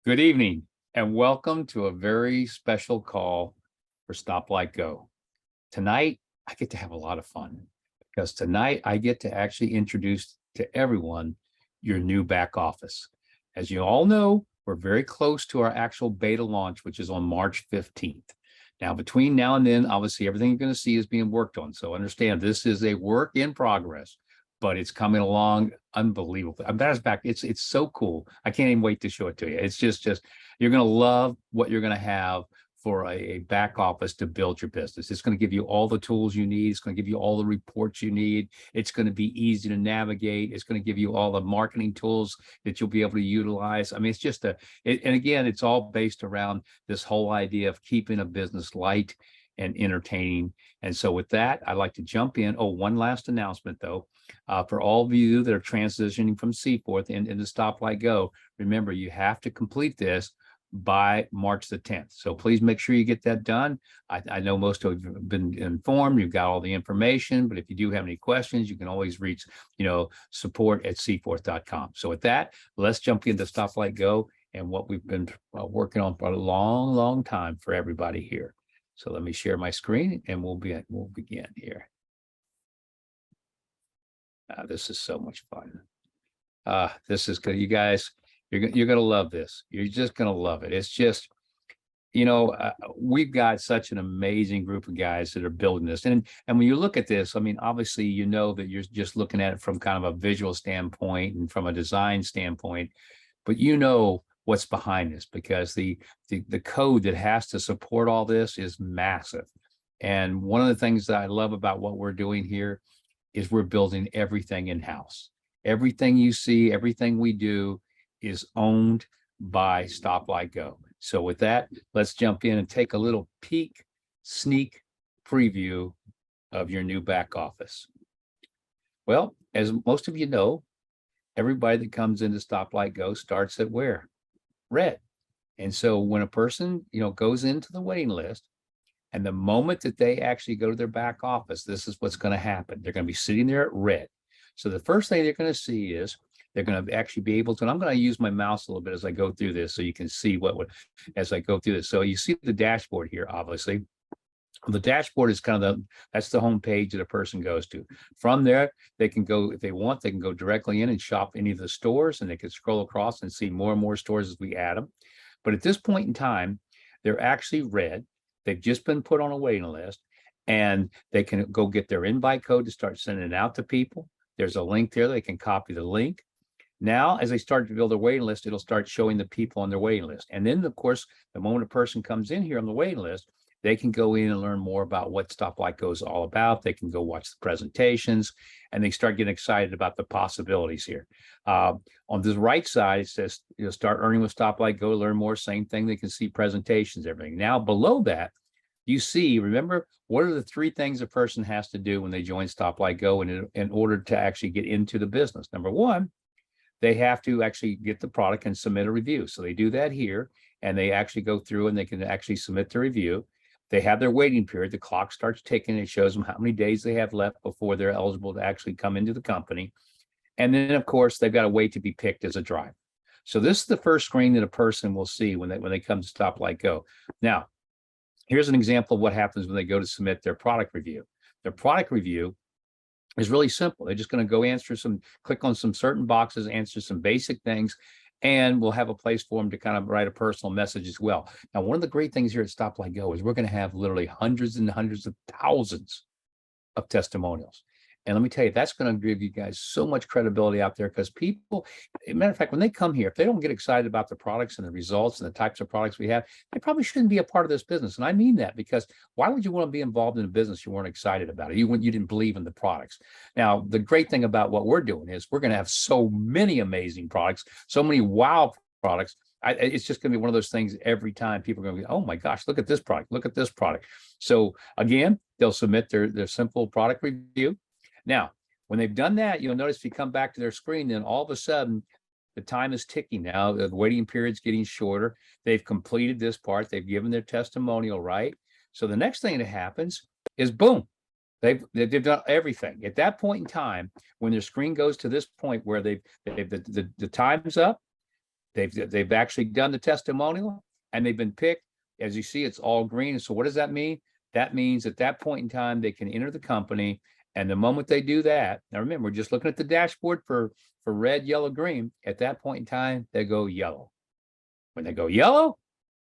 Good evening and welcome to a very special call for Stoplight Go. Tonight, I get to have a lot of fun because tonight I get to actually introduce to everyone your new back office. As you all know, we're very close to our actual beta launch, which is on March 15th. Now, between now and then, obviously, everything you're going to see is being worked on. So understand this is a work in progress, but it's coming along unbelievable. Matter of fact, it's so cool. I can't even wait to show it to you. It's just you're going to love what you're going to have for a back office to build your business. It's going to give you all the tools you need. It's going to give you all the reports you need. It's going to be easy to navigate. It's going to give you all the marketing tools that you'll be able to utilize. I mean, it's just and again, it's all based around this whole idea of keeping a business light and entertaining. And so with that, I'd like to jump in. Oh, one last announcement though. For all of you that are transitioning from Seaforth into Stoplight Go, remember you have to complete this by March the 10th. So please make sure you get that done. I know most of you have been informed, you've got all the information, but if you do have any questions, you can always reach, support@seaforth.com. So with that, let's jump into Stoplight Go and what we've been working on for a long, long time for everybody here. So let me share my screen and we'll begin here. This is so much fun. This is good. You guys, you're going to love this. You're just going to love it. It's just, we've got such an amazing group of guys that are building this. And when you look at this, I mean, obviously, you know that you're just looking at it from kind of a visual standpoint and from a design standpoint, but you know what's behind this because the code that has to support all this is massive. And one of the things that I love about what we're doing here is we're building everything in-house. Everything you see, everything we do is owned by Stoplight Go. So with that, let's jump in and take a little sneak preview of your new back office. Well, as most of you know, everybody that comes into Stoplight Go starts at where? Red. And so when a person, goes into the waiting list, and the moment that they actually go to their back office, this is what's going to happen. They're going to be sitting there at red. So the first thing they're going to see is they're going to actually be able to, and I'm going to use my mouse a little bit as I go through this so you can see as I go through this. So you see the dashboard here, obviously. The dashboard is that's the home page that a person goes to. From there, they can go, if they want, they can go directly in and shop any of the stores, and they can scroll across and see more and more stores as we add them. But at this point in time, they're actually red. They've just been put on a waiting list, and they can go get their invite code to start sending it out to people. There's a link there. They can copy the link. Now, as they start to build their waiting list, it'll start showing the people on their waiting list. And then, of course, the moment a person comes in here on the waiting list, they can go in and learn more about what StopLightGo is all about. They can go watch the presentations, and they start getting excited about the possibilities here. On the right side, it says, start earning with StopLightGo, learn more, same thing. They can see presentations, everything. Now, below that, you see, remember, what are the three things a person has to do when they join StopLightGo in order to actually get into the business? Number one, they have to actually get the product and submit a review. So they do that here, and they actually go through and they can actually submit the review. They have their waiting period. The clock starts ticking. It shows them how many days they have left before they're eligible to actually come into the company. And then, of course, they've got to wait to be picked as a driver. So this is the first screen that a person will see when they come to Stoplight Go. Now, here's an example of what happens when they go to submit their product review. Their product review is really simple. They're just going to go click on some certain boxes, answer some basic things, and we'll have a place for them to kind of write a personal message as well. Now, one of the great things here at Stoplight Go is we're going to have literally hundreds and hundreds of thousands of testimonials. And let me tell you, that's going to give you guys so much credibility out there because people, as a matter of fact, when they come here, if they don't get excited about the products and the results and the types of products we have, they probably shouldn't be a part of this business. And I mean that because why would you want to be involved in a business you weren't excited about it? You didn't believe in the products. Now, the great thing about what we're doing is we're going to have so many amazing products, so many wow products. It's just going to be one of those things every time people are going to be, oh my gosh, look at this product, look at this product. So again, they'll submit their simple product review. Now, when they've done that, you'll notice if you come back to their screen, then all of a sudden the time is ticking now. The waiting period's getting shorter. They've completed this part. They've given their testimonial, right? So the next thing that happens is boom, they've done everything. At that point in time, when their screen goes to this point where the time's up, They've actually done the testimonial and they've been picked. As you see, it's all green. So what does that mean? That means at that point in time, they can enter the company. And the moment they do that, now remember, we're just looking at the dashboard for red, yellow, green. At that point in time, they go yellow. When they go yellow,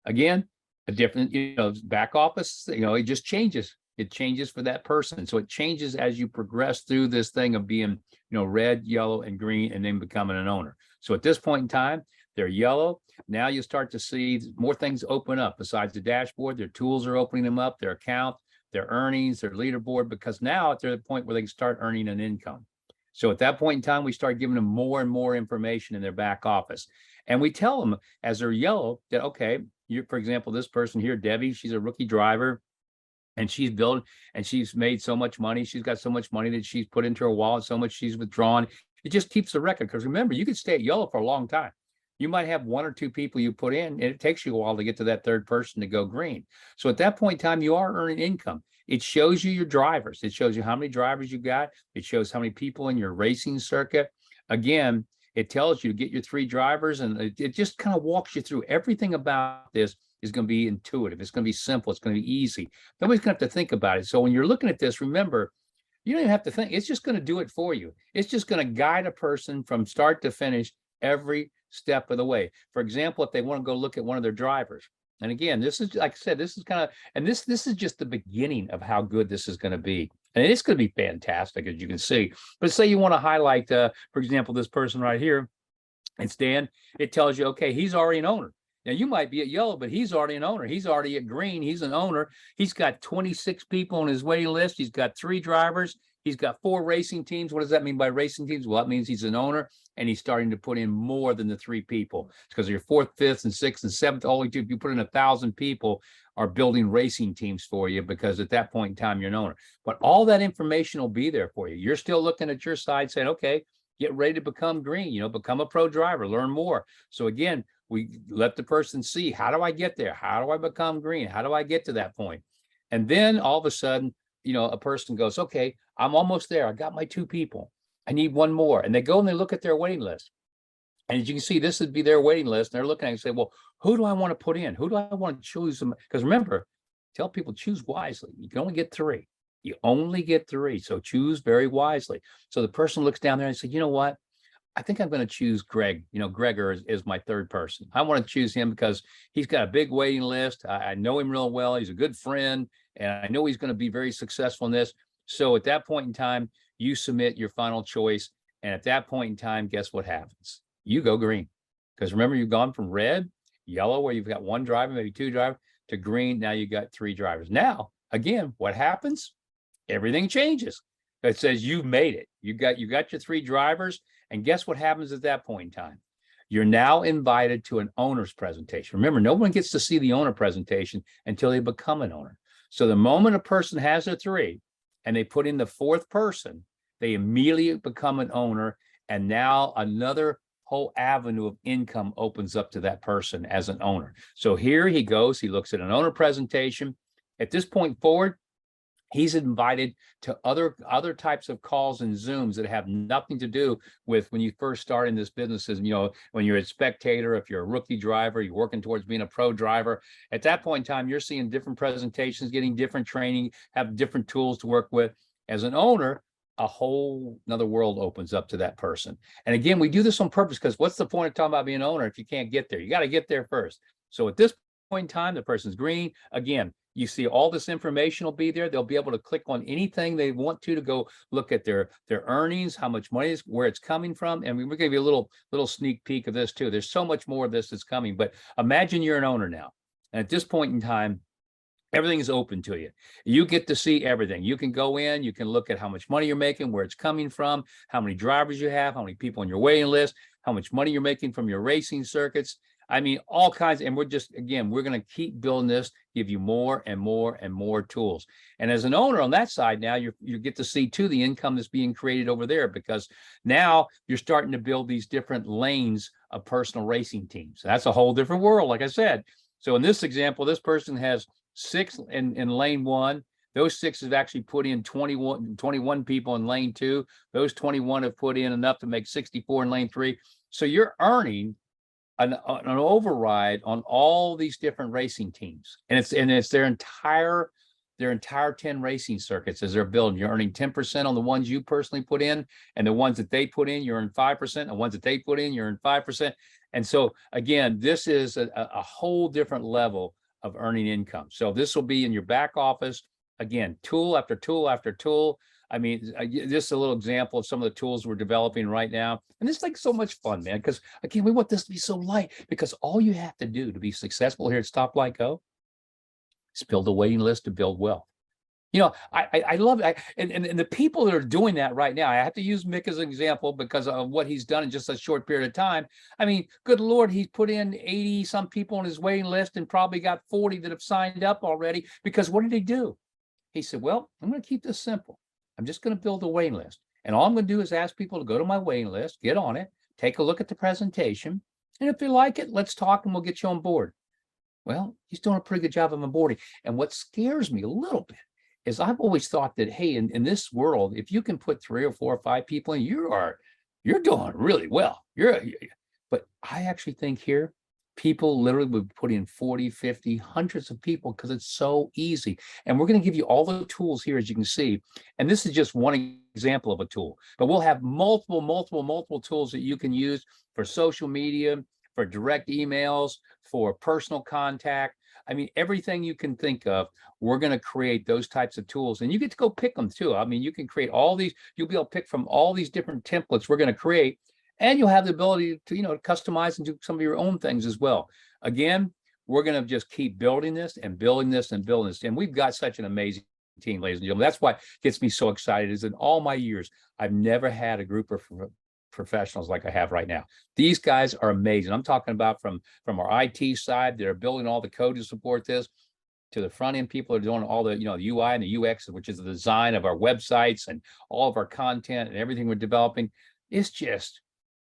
again, a different, back office, it just changes. It changes for that person. So it changes as you progress through this thing of being, red, yellow, and green, and then becoming an owner. So at this point in time, they're yellow. Now you start to see more things open up besides the dashboard. Their tools are opening them up, their account, their earnings, their leaderboard, because now they're at the point where they can start earning an income. So at that point in time, we start giving them more and more information in their back office. And we tell them as they're yellow that, okay, for example, this person here, Debbie, she's a rookie driver. And she's built and she's made so much money. She's got so much money that she's put into her wallet, so much she's withdrawn. It just keeps the record. Because remember, you could stay at yellow for a long time. You might have one or two people you put in, and it takes you a while to get to that third person to go green. So at that point in time, you are earning income. It shows you your drivers. It shows you how many drivers you've got. It shows how many people in your racing circuit. Again, it tells you to get your 3 drivers, and it just kind of walks you through everything about this. Is going to be intuitive. It's going to be simple. It's going to be easy. Nobody's going to have to think about it. So when you're looking at this, remember, you don't even have to think. It's just going to do it for you. It's just going to guide a person from start to finish every step of the way. For example, if they want to go look at one of their drivers, and again, this is, like I said, this is kind of, and this is just the beginning of how good this is going to be. And it's going to be fantastic, as you can see. But say you want to highlight, for example, this person right here, it's Dan. It tells you, okay, he's already an owner. Now, you might be at yellow, but he's already an owner. He's already at green. He's an owner. He's got 26 people on his waiting list. He's got 3 drivers. He's got 4 racing teams. What does that mean by racing teams? Well, that means he's an owner, and he's starting to put in more than the 3 people. It's because your 4th, 5th, and 6th, and 7th, all you do, if you put in 1,000 people, are building racing teams for you, because at that point in time, you're an owner. But all that information will be there for you. You're still looking at your side saying, okay, get ready to become green, become a pro driver, learn more. So again, we let the person see, how do I get there? How do I become green? How do I get to that point? And then all of a sudden, a person goes, okay, I'm almost there. I got my 2 people. I need 1 more. And they go and they look at their waiting list. And as you can see, this would be their waiting list. And they're looking at it and say, well, who do I want to put in? Who do I want to choose? Because remember, tell people, choose wisely. You can only get 3. You only get 3. So choose very wisely. So the person looks down there and says, you know what? I think I'm going to choose Greg. Gregor is my 3rd person. I want to choose him because he's got a big waiting list. I know him real well. He's a good friend, and I know he's going to be very successful in this. So at that point in time, you submit your final choice. And at that point in time, guess what happens? You go green. Because remember, you've gone from red, yellow, where you've got 1 driver, maybe 2 drivers, to green. Now you got 3 drivers. Now, again, what happens? Everything changes. It says you've made it. You got your 3 drivers. And guess what happens at that point in time? You're now invited to an owner's presentation. Remember, no one gets to see the owner presentation until they become an owner. So the moment a person has their 3 and they put in the 4th person, they immediately become an owner. And now another whole avenue of income opens up to that person as an owner. So here he goes. He looks at an owner presentation. At this point forward, he's invited to other types of calls and Zooms that have nothing to do with when you first start in this business. When you're a spectator, if you're a rookie driver, you're working towards being a pro driver. At that point in time, you're seeing different presentations, getting different training, have different tools to work with. As an owner, a whole another world opens up to that person. And again, we do this on purpose, because what's the point of talking about being an owner if you can't get there? You got to get there first. So at this point in time, the person's green. Again, you see all this information will be there. They'll be able to click on anything they want to go look at their earnings, how much money is, where it's coming from. And we're going to give you a little sneak peek of this too. There's so much more of this that's coming, but imagine you're an owner now. And at this point in time, everything is open to you. You get to see everything. You can go in, you can look at how much money you're making, where it's coming from, how many drivers you have, how many people on your waiting list, how much money you're making from your racing circuits. I mean, all kinds. And we're going to keep building this, give you more and more and more tools. And as an owner on that side, now you get to see too the income that's being created over there, because now you're starting to build these different lanes of personal racing teams. That's a whole different world, like I said. So in this example, this person has 6 in lane 1. Those 6 have actually put in 21 people in lane 2. Those 21 have put in enough to make 64 in lane 3. So you're earning an override on all these different racing teams, and it's their entire 10 racing circuits as they're building. You're earning 10% on the ones you personally put in, and the ones that they put in, you're earning 5%. And the ones that they put in, you're earning 5%. And so again, this is a whole different level of earning income. So this will be in your back office. Again, tool after tool after tool. I mean, just a little example of some of the tools we're developing right now. And it's like so much fun, man, because again, we want this to be so light, because all you have to do to be successful here at Stop Light Go is build a waiting list to build wealth. You know, I love it. And the people that are doing that right now, I have to use Mick as an example because of what he's done in just a short period of time. I mean, good Lord, he's put in 80 some people on his waiting list and probably got 40 that have signed up already. Because what did he do? He said, well, I'm going to keep this simple. I'm just going to build a waiting list. And all I'm going to do is ask people to go to my waiting list, get on it, take a look at the presentation. And if they like it, let's talk and we'll get you on board. Well, he's doing a pretty good job of onboarding. And what scares me a little bit is I've always thought that, hey, in this world, if you can put 3 or 4 or 5 people in, you're doing really well. But I actually think here, people literally would put in 40, 50, hundreds of people because it's so easy. And we're going to give you all the tools here, as you can see. And this is just one example of a tool, but we'll have multiple tools that you can use for social media, for direct emails, for personal contact. I mean, everything you can think of, we're going to create those types of tools, and you get to go pick them too. I mean, you can create all these, you'll be able to pick from all these different templates we're going to create, and you'll have the ability to, customize and do some of your own things as well. Again, we're going to just keep building this and building this and building this. And we've got such an amazing team, ladies and gentlemen. That's why it gets me so excited, is in all my years, I've never had a group of professionals like I have right now. These guys are amazing. I'm talking about from our IT side, they're building all the code to support this, to the front end people are doing all the, the UI and the UX, which is the design of our websites and all of our content and everything we're developing. It's just,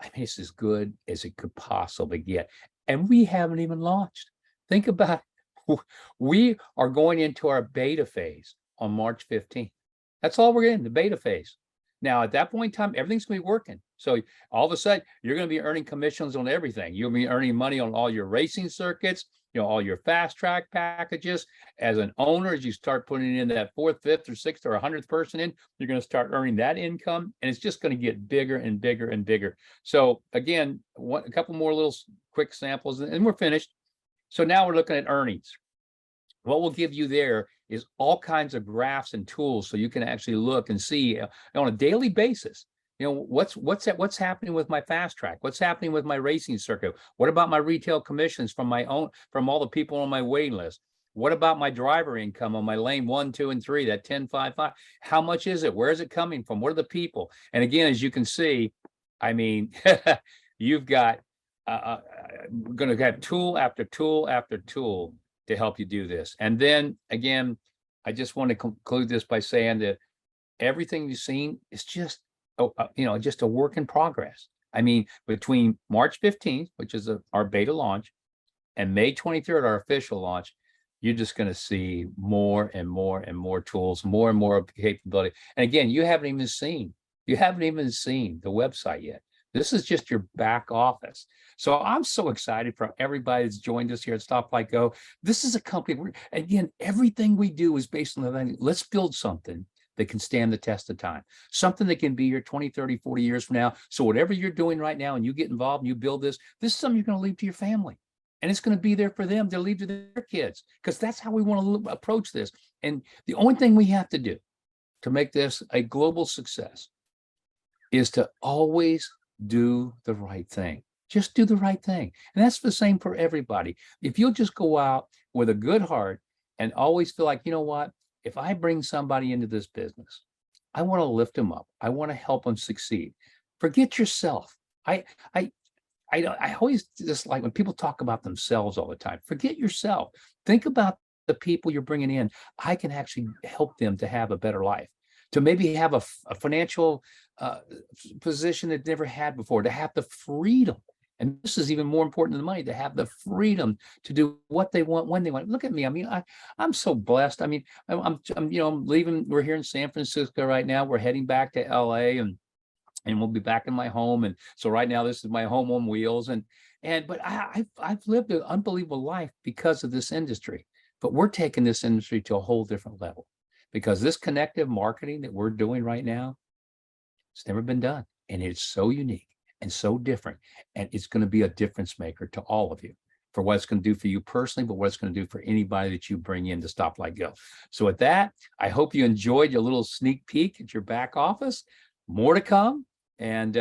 I mean, it's as good as it could possibly get. And we haven't even launched. Think about it. We are going into our beta phase on March 15th. That's all we're in, the beta phase. Now, at that point in time, everything's going to be working. So all of a sudden, you're going to be earning commissions on everything. You'll be earning money on all your racing circuits, all your fast track packages. As an owner, as you start putting in that 4th, 5th, or 6th, or 100th person in, you're going to start earning that income, and it's just going to get bigger and bigger and bigger. So again, a couple more little quick samples, and we're finished. So now we're looking at earnings. What we'll give you there is all kinds of graphs and tools so you can actually look and see on a daily basis, what's happening with my fast track, what's happening with my racing circuit, what about my retail commissions from all the people on my waiting list, what about my driver income on my lane 1, 2, and 3, that 10, 5, 5, how much is it, where is it coming from, what are the people? And again, as you can see, I mean, you've got going to have tool after tool after tool to help you do this. And then again, I just want to conclude this by saying that everything you've seen is just, just a work in progress. I mean, between March 15th, which is our beta launch, and May 23rd, our official launch, you're just going to see more and more and more tools, more and more capability. And again, you haven't even seen the website yet. This is just your back office. So I'm so excited for everybody that's joined us here at Stop Light Go. This is a company where, again, everything we do is based on the, let's build something that can stand the test of time, something that can be here 20, 30, 40 years from now. So whatever you're doing right now and you get involved and you build this is something you're going to leave to your family. And it's going to be there for them to leave to their kids, because that's how we want to approach this. And the only thing we have to do to make this a global success is to always do the right thing. Just do the right thing. And that's the same for everybody. If you'll just go out with a good heart and always feel like, you know what, if I bring somebody into this business, I want to lift them up. I want to help them succeed. Forget yourself. I always just like when people talk about themselves all the time. Forget yourself. Think about the people you're bringing in. I can actually help them to have a better life, to maybe have a financial position they've never had before, to have the freedom. And this is even more important than the money, to have the freedom to do what they want when they want. Look at me. I mean, I'm so blessed. I mean, I'm leaving. We're here in San Francisco right now. We're heading back to LA, and and we'll be back in my home. And so right now, this is my home on wheels. But I've lived an unbelievable life because of this industry. But we're taking this industry to a whole different level, because this connective marketing that we're doing right now, it's never been done. And it's so unique and so different. And it's going to be a difference maker to all of you, for what it's going to do for you personally, but what it's going to do for anybody that you bring in to Stoplight Go. So with that, I hope you enjoyed your little sneak peek at your back office. More to come. And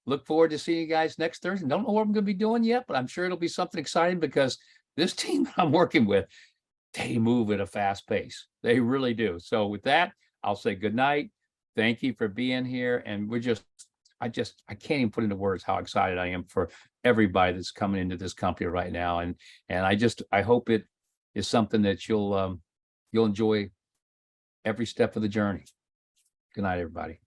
look forward to seeing you guys next Thursday. Don't know what I'm going to be doing yet, but I'm sure it'll be something exciting, because this team I'm working with, they move at a fast pace. They really do. So with that, I'll say good night. Thank you for being here. And I can't even put into words how excited I am for everybody that's coming into this company right now. And I hope it is something that you'll enjoy every step of the journey. Good night, everybody.